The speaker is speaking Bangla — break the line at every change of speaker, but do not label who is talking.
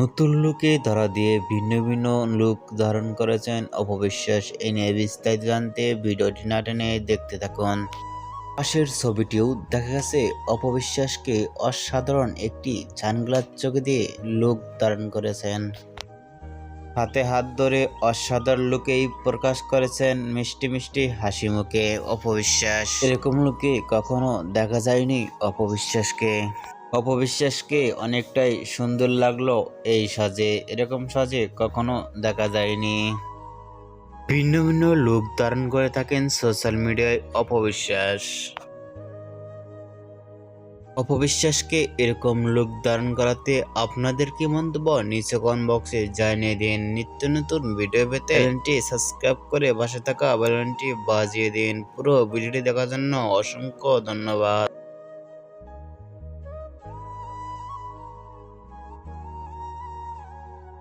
নতুন লুকে ধরা দিয়ে ভিন্ন ভিন্ন লুক ধারণ করেছেন অপবিশ্বাস। এই নিয়ে বিস্তারিত জানতে ভিডিওটি না টেনে দেখতে থাকুন। পাশের ছবিটিও দেখা গেছে অপবিশ্বাসকে অসাধারণ একটি সানগ্লাস চোখে দিয়ে লুক ধারণ করেছেন। হাতে হাত ধরে অসাধারণ লুকেই প্রকাশ করেছেন মিষ্টি মিষ্টি হাসি মুখে অপবিশ্বাস। এরকম লুকে কখনো দেখা যায়নি অপবিশ্বাসকে। অপবিশ্বাসকে অনেকটাই সুন্দর লাগলো এই সাজে। এরকম সাজে কখনো দেখা যায়নি। ভিন্ন ভিন্ন লুক ধারণ করে থাকেন সোশ্যাল মিডিয়ায় অপবিশ্বাস। অপবিশ্বাসকে এরকম লুক ধারণ করাতে আপনাদের কি মন্তব্য নিচে কমেন্ট বক্সে জানিয়ে দিন। নিত্য নতুন ভিডিও পেতে চ্যানেলটি সাবস্ক্রাইব করে পাশে থাকা বেল আইকনটি বাজিয়ে দিন। পুরো ভিডিওটি দেখার জন্য অসংখ্য ধন্যবাদ।